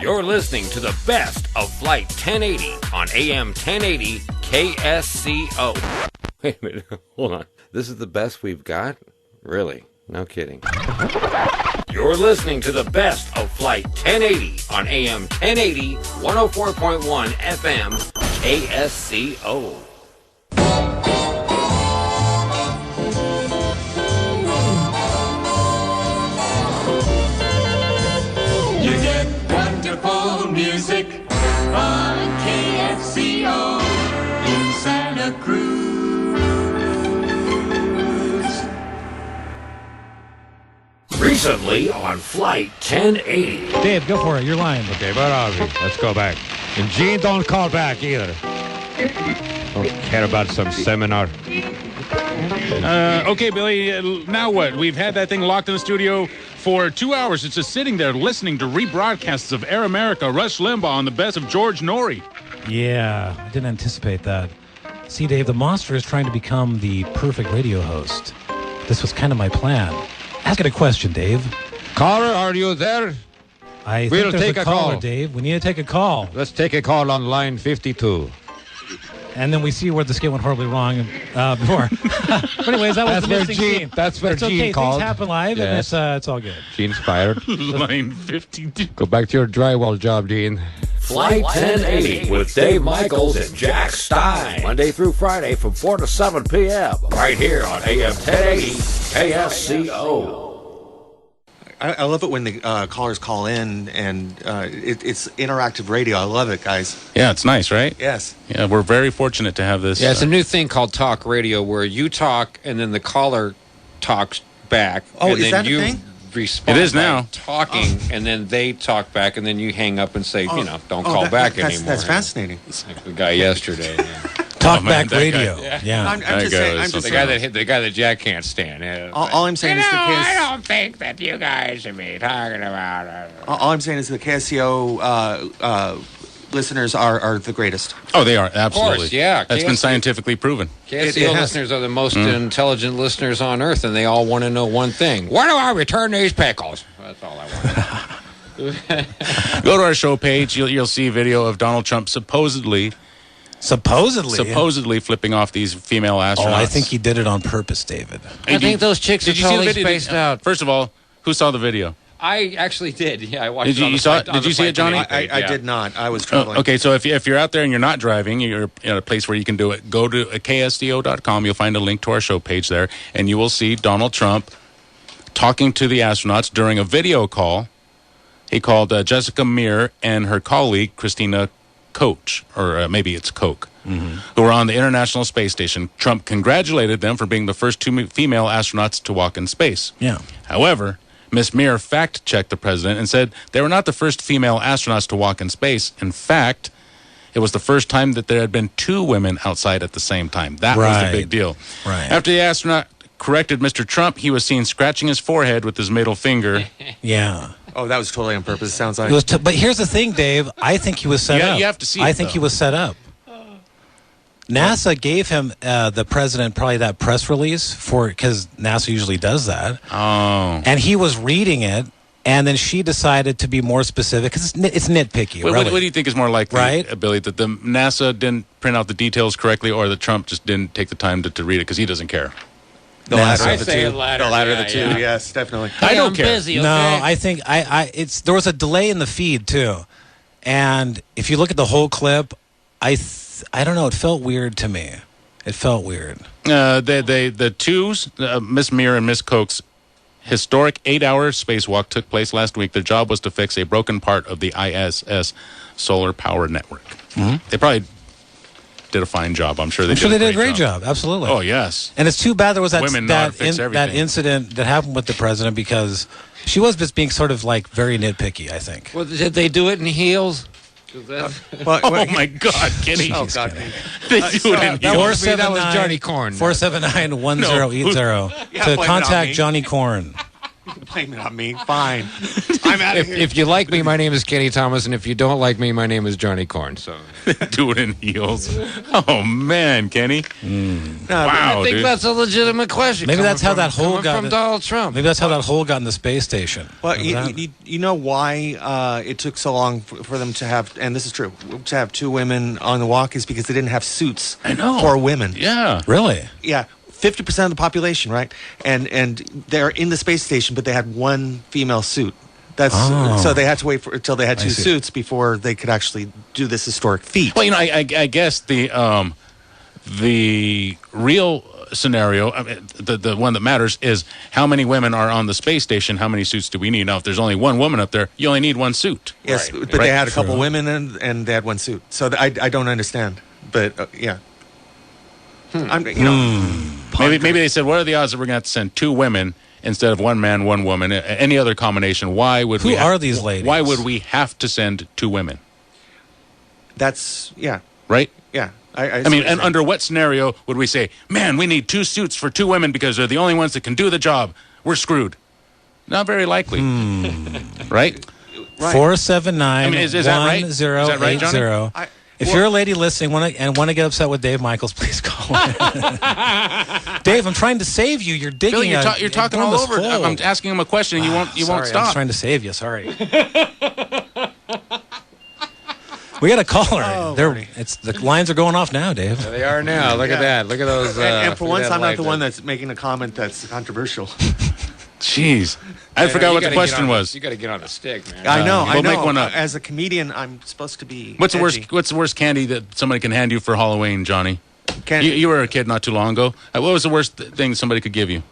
You're listening to the best of Flight 1080 on AM 1080 KSCO. Wait a minute, hold on. This is the best we've got? Really? No kidding. You're listening to the best of Flight 1080 on AM 1080 104.1 FM KSCO. You get wonderful music on KSCO in Santa Cruz. Recently on Flight 1080. Dave, go for it. You're lying. Okay, where are we? Let's go back. And Gene, don't call back either. Don't care about some seminar. Okay, Billy, now what? We've had that thing locked in the studio for 2 hours. It's just sitting there listening to rebroadcasts of Air America, Rush Limbaugh on the best of George Norrie. Yeah, I didn't anticipate that. See, Dave, the monster is trying to become the perfect radio host. This was kind of my plan. Ask it a question, Dave. Caller, are you there? I We'll think there's take a a caller, call. Dave. We need to take a call. Let's take a call on line 52. And then we see where the skit went horribly wrong before. But anyways, that was the missing scene. That's where It's Gene okay. called. Things happen live, Yes. and it's all good. Gene's fired. Line 52. Go back to your drywall job, Gene. Flight 1080 with Dave Michaels and Jack Stine. Monday through Friday from 4 to 7 p.m. Right here on AM 1080 KSCO. I love it when the callers call in, and it's interactive radio. I love it, guys. Yeah, it's nice, right? Yes. Yeah, we're very fortunate to have this. Yeah, it's a new thing called talk radio where you talk and then the caller talks back. Oh, and is then that a you thing? respond It is by now. talking, and then they talk back, and then you hang up and say, don't call back anymore. That's fascinating. Like the guy yesterday. Talkback that guy. radio. Yeah. Yeah. I'm That just guy saying. was I'm just The saying. guy that hit the guy that Jack can't stand. Yeah. All I'm saying is the I don't think that you guys should be talking about it. all I'm saying is the KSCO listeners are the greatest. Oh, they are, absolutely. course, yeah. That's been KSCO scientifically proven. KSCO It has. listeners are the most intelligent listeners on earth, and they all want to know one thing. Why do I return these pickles? That's all I want. Go to our show page. You'll see a video of Donald Trump supposedly flipping off these female astronauts. Oh, I think he did it on purpose, David. I think those chicks are Did you see the totally video? spaced out. First of all, who saw the video? I actually did. Yeah, I watched Did it. you- on you the saw flight- it? on Did the you see flight it, Johhny? today. I did not. I was traveling. Okay, so if you're out there and you're not driving, you're in a place where you can do it, go to KSCO.com. You'll find a link to our show page there, and you will see Donald Trump talking to the astronauts during a video call. He called Jessica Meir and her colleague, Christina Koch, or maybe it's Koch, who were on the International Space Station. Trump congratulated them for being the first two female astronauts to walk in space. Yeah. However, Miss Meir fact-checked the president and said they were not the first female astronauts to walk in space. In fact, it was the first time that there had been two women outside at the same time. That was the Right. big deal. Right. After the astronaut corrected Mr. Trump, he was seen scratching his forehead with his middle finger. Yeah. Oh, that was totally on purpose. Sounds like. It was but here's the thing, Dave. I think he was set Yeah, up. you have to see I it, think though. he was set up. NASA gave him the president probably that press release because NASA usually does that, Oh. and he was reading it, and then she decided to be more specific because it's nitpicky. What, really. what do you think is more likely, Right? Billy, that the NASA didn't print out the details correctly or that Trump just didn't take the time to read it because he doesn't care? The latter NASA. of the I say two. the latter, The latter yeah, of the two. yeah. Yes, definitely. I don't I'm care. busy, No, okay? I think it's there was a delay in the feed too, and if you look at the whole clip, I don't know. It felt weird to me. It felt weird. The twos, Miss Meir and Miss Koch's historic 8-hour spacewalk took place last week. Their job was to fix a broken part of the ISS solar power network. They probably did a fine job. I'm sure they I'm did sure a they did a great job. Absolutely. Oh, yes. And it's too bad there was Women know how to that fix everything. incident that happened with the president because she was just being sort of like very nitpicky, I think. Well, did they do it in heels? Oh, my God, Kenny. Oh, God. They do it in that heels. was Johnny Corn. 479-1080 Yeah, to blame it on contact me. Johnny Corn. Blame it on me. Fine. I'm out of here. If you like me, my name is Kenny Thomas, and if you don't like me, my name is Johhny Corn. So Do it in heels. Oh man, Kenny. Wow, I think dude. that's a legitimate question. Maybe that's how that hole coming got from in- Donald Trump. Maybe that's how that hole got in the space station. Well, Remember that? you know why it took so long for them to have, and this is true, to have two women on the walk is because they didn't have suits for women. Yeah. Really? Yeah, 50% of the population, right? And they're in the space station, but they had one female suit. That's so they had to wait until they had two see. suits before they could actually do this historic feat. Well, I guess the real scenario, the one that matters, is how many women are on the space station. How many suits do we need? Now, if there's only one woman up there, you only need one suit. Yes, Right. but Right. they had a couple True. women and they had one suit. So I don't understand. But yeah, I'm Maybe they said, what are the odds that we're going to have to send two women instead of one man, one woman? Any other combination? Why would Who we? are these ladies? Why would we have to send two women? That's Right. yeah. I mean, and under what scenario would we say, man, we need two suits for two women because they're the only ones that can do the job? We're screwed. Not very likely. Right? 479 I mean, is that right? 1080. Johnny? If you're a lady listening and want to get upset with Dave Michaels, please call in. Dave, I'm trying to save you. You're digging. Billy, you're talking all over. I'm asking him a question, and you won't Sorry, stop. I was trying to save you. Sorry. We got a caller. Lordy. The lines are going off now, Dave. They are now. Look at that. Look at those. and for look at once, that I'm not light the there. one that's making a comment that's controversial. Jeez, I forgot what the question was. You got to get on the stick, man. I know. we'll make one up. As a comedian, I'm supposed to be. What's the worst? edgy. What's the worst candy that somebody can hand you for Halloween, Johnny? Candy. You were a kid not too long ago. What was the worst thing somebody could give you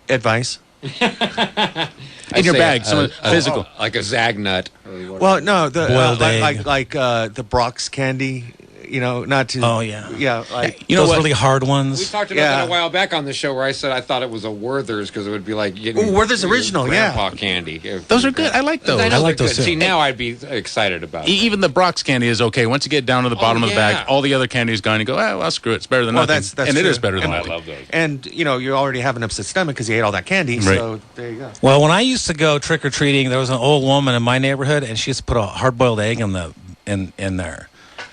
Advice. in your bag? Someone Oh, physical. like a zag nut. Well, no, the Boiled egg. like the Brock's candy. You know, not to. Oh, yeah. Yeah, like You know Those what? really hard We ones. talked about Yeah. that a while back on the show where I said I thought it was a Werther's because it would be like getting Werther's your original, yeah. grandpa candy. Those are good. I like those. I I like they're those good. too. See, now I'd be excited about it. Even the Brock's candy is okay. Once you get down to the bottom of the yeah. bag, all the other candy is gone. You go, well, screw it. It's better than Well, nothing. that's and it true. is better than And nothing. I love those. and you know, you already have an upset stomach because you ate all that candy. Right. So there you go. Well, when I used to go trick or treating, there was an old woman in my neighborhood, and she used to put a hard boiled egg in there.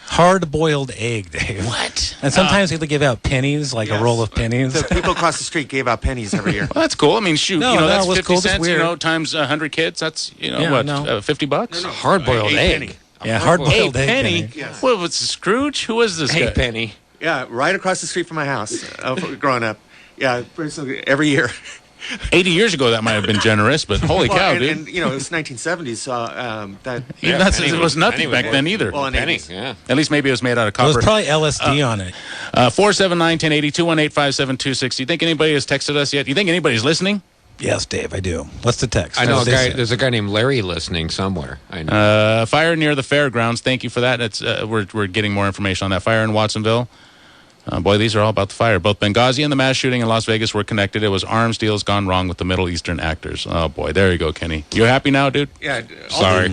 Hard boiled egg, Dave. What? And sometimes they give out pennies, like a roll of pennies. The people across the street gave out pennies every year. Well, that's cool. I mean, shoot, No, you know, no, that's it was 50 cool. It's cents, weird. you know, times 100 kids. That's, you know, Yeah, what, no. $50? Hard boiled A egg. penny. Yeah, hard Hey, boiled egg. Penny? Yes. What was Scrooge? Who was this Hey, guy? Penny. Yeah, right across the street from my house. Growing up, yeah, every year. 80 years ago, that might have been generous, but holy Well, cow, and, dude. and you know, it was 1970s, so that. Even Yeah, that's, penny it was nothing penny was back worth then it. either. Well, in Penny, 80s. yeah. At least maybe it was made out of There was copper. probably LSD on it. 479-1080, 218-572-60. You think anybody has texted us yet? You think anybody's listening? Yes, Dave, I do. What's the text? I know What a does guy. they say? There's a guy named Larry listening somewhere. I know. Fire near the fairgrounds. Thank you for that. It's we're getting more information on that fire in Watsonville. Boy, these are all about the fire. Both Benghazi and the mass shooting in Las Vegas were connected. It was arms deals gone wrong with the Middle Eastern actors. Oh boy, there you go, Kenny. You happy now, dude? Yeah. Sorry,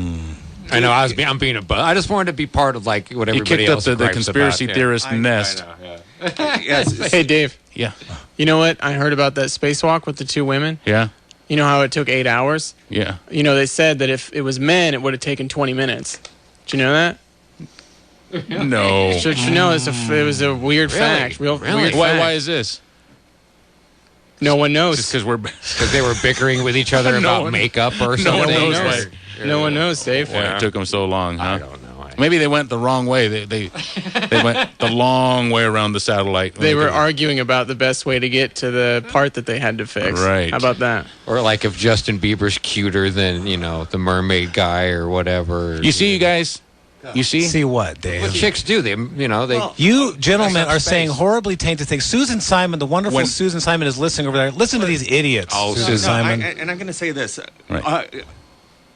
I know. I'm being a butt. I just wanted to be part of like what you everybody kicked up else the gripes conspiracy about. theorist nest. Yes. Hey, Dave, Yeah, you know what? I heard about that spacewalk with the two women. yeah, You know how it took 8 hours? yeah. You know, they said that if it was men, it would have taken 20 minutes. Did you know that? No. Should you know, it was a weird fact. Weird Why? fact. Why is this? No one Just knows. because we're. Because they were bickering with each other No about one- makeup or no something. one knows knows. why. No one knows, Dave. Why it took them so long, huh? I don't know. Maybe they went the wrong way. They went the long way around the satellite. They were did it. arguing about the best way to get to the part that they had to fix. Right. How about that? Or like if Justin Bieber's cuter than the mermaid guy or whatever. You see, you guys. You see. See what, Dave? What chicks do? They You gentlemen That's not are saying space. horribly tainted things. Susan Simon, the wonderful When- Susan Simon, is listening over there. Listen to these idiots. Oh, Susan Susan. Simon. And I'm going to say this. Right.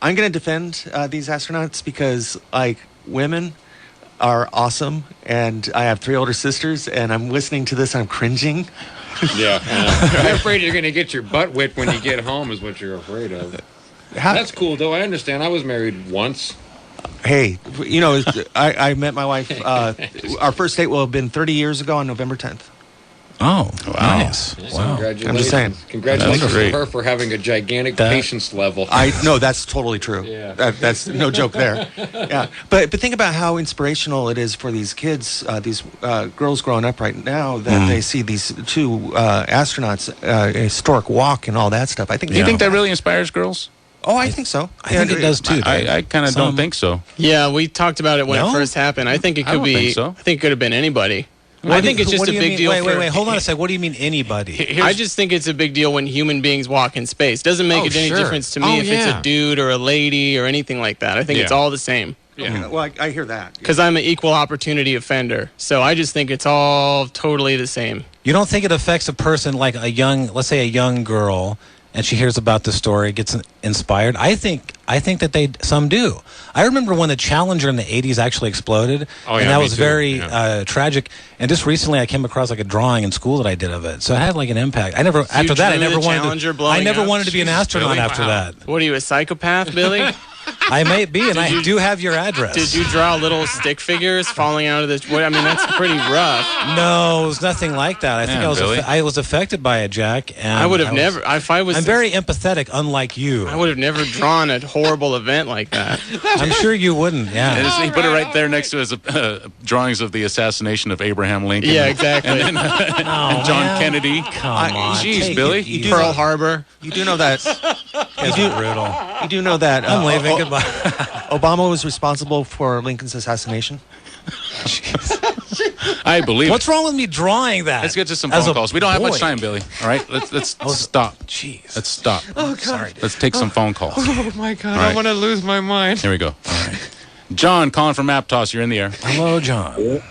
I'm going to defend these astronauts because, like, women are awesome, and I have 3 older sisters, and I'm listening to this, I'm cringing. Yeah. You're afraid you're going to get your butt whipped when you get home is what you're afraid of. That's cool, though. I understand. I was married once. Hey, you know, I met my wife. Our first date will have been 30 years ago on November 10th. Oh, nice. Wow. Congratulations. I'm just saying. Congratulations That's to great. her for having a gigantic patience level. No, that's totally true. Yeah. That's no joke there. Yeah, but think about how inspirational it is for these kids, these girls growing up right now, that they see these two astronauts, historic walk and all that stuff. I think. Do you think that really inspires girls? Oh, I think so. I think it does too. I kind of don't think so. Yeah, we talked about it when it first happened. I think it could don't be. think so. I think it could have been anybody. I think it's just a big deal. Wait. Hold on a sec. What do you mean anybody? I just think it's a big deal when human beings walk in space. Doesn't make it any difference to me if it's a dude or a lady or anything like that. I think it's all the same. Yeah. Well, I hear that. Because I'm an equal opportunity offender. So I just think it's all totally the same. You don't think it affects a person like let's say a young girl, and she hears about the story, gets inspired? I think that some do. I remember when the Challenger in the 80s actually exploded, and that was very tragic. And just recently, I came across like a drawing in school that I did of it, so it had like an impact. I never wanted to be an astronaut after that. What are you, a psychopath, Billy? I may be, and I do have your address. Did you draw little stick figures falling out of this? I mean, that's pretty rough. No, it was nothing like that. I think I was affected by it, Jack. And I would have never. If I was, I'm very empathetic, unlike you. I would have never drawn a horrible event like that. I'm sure you wouldn't. Yeah. He put it right there next to his drawings of the assassination of Abraham Lincoln. Yeah, exactly. And John Kennedy. Come on, Jeez, Billy. You Pearl Harbor. You do know that. brutal. You do know that. I'm leaving. Goodbye. Obama was responsible for Lincoln's assassination. I believe What's wrong with me drawing that? Let's get to some As phone a calls. We don't have boy. much time, Billy. All right, let's stop. Jeez. Let's stop. Oh, God. Sorry. Let's take some phone calls. Oh, my God. All right. I'm going to lose my mind. Here we go. All right. John calling from Aptos. You're in the air. Hello, John.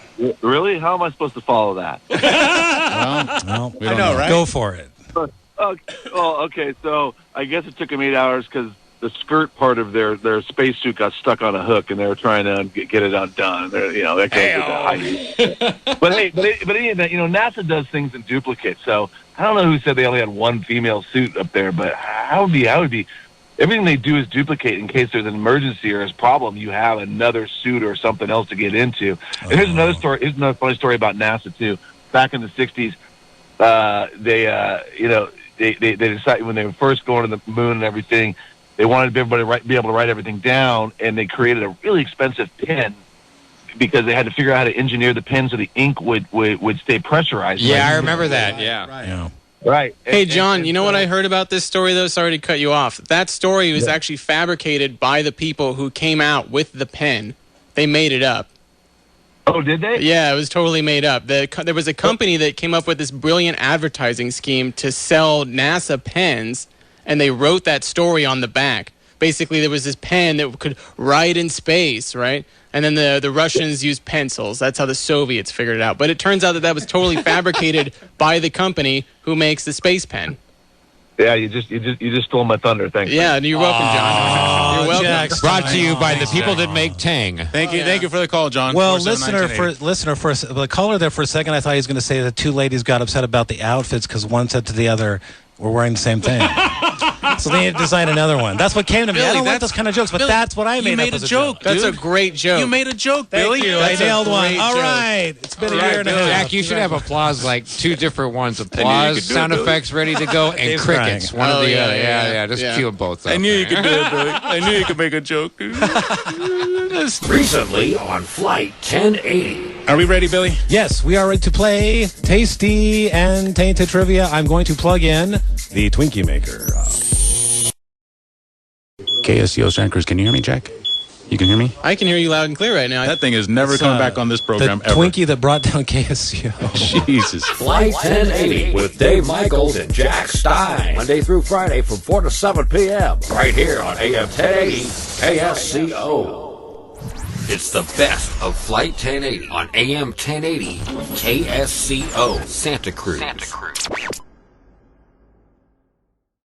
Really? How am I supposed to follow that? Well, We don't know, right? Go for it. Okay. So I guess it took them 8 hours because the skirt part of their spacesuit got stuck on a hook, and they were trying to get it undone. That goes but hey, but in any event, NASA does things in duplicate. So I don't know who said they only had one female suit up there, but how would be everything they do is duplicate in case there's an emergency or a problem. You have another suit or something else to get into. And here's another story. Here's another funny story about NASA too. Back in the '60s, they decided when they were first going to the moon and everything, they wanted everybody to be able to write everything down, and they created a really expensive pen because they had to figure out how to engineer the pen so the ink would stay pressurized. Yeah, I remember that. Yeah. Yeah. Right. Hey, John, you know what I heard about this story, though? Sorry to cut you off. That story was actually fabricated by the people who came out with the pen. They made it up. Oh, did they? Yeah, it was totally made up. There was a company that came up with this brilliant advertising scheme to sell NASA pens, and they wrote that story on the back. Basically, there was this pen that could write in space, right? And then the Russians used pencils. That's how the Soviets figured it out. But it turns out that was totally fabricated by the company who makes the space pen. Yeah, you just stole my thunder. Thanks. Yeah, you're welcome, John. You're welcome. Jack, Brought to you by the people that make Tang. Thank you for the call, John. Well, 479-1980. the caller there for a second, I thought he was going to say that two ladies got upset about the outfits because one said to the other, "We're wearing the same thing." So they had to design another one. That's what came to me. Billy, I don't like those kind of jokes, but Billy, that's what I made. You made up a as joke. That's dude. a great joke. You made a joke, Thank Billy. you. I That's a nailed one. great All joke. right. It's been a year and a half. Jack, you should have applause like two different ones. you Applause, could do it, sound Billy. effects ready to go, and Dave's crickets. crying. One or the yeah, other. yeah, Yeah. Just yeah. cue them both up. I knew you could do it, Billy. I knew you could make a joke, dude. Recently on Flight 1080. Are we ready, Billy? Yes, we are ready to play Tasty and Tainted Trivia. I'm going to plug in the Twinkie Maker. KSCO Santa Cruz. Can you hear me, Jack? You can hear me? I can hear you loud and clear right now. That thing is never coming back on this program the ever. Twinkie that brought down KSCO. Jesus. Flight 1080 with Dave Michaels and Jack Stine. Monday through Friday from 4 to 7 p.m. Right here on AM 1080 KSCO. It's the best of Flight 1080 on AM 1080 KSCO Santa Cruz.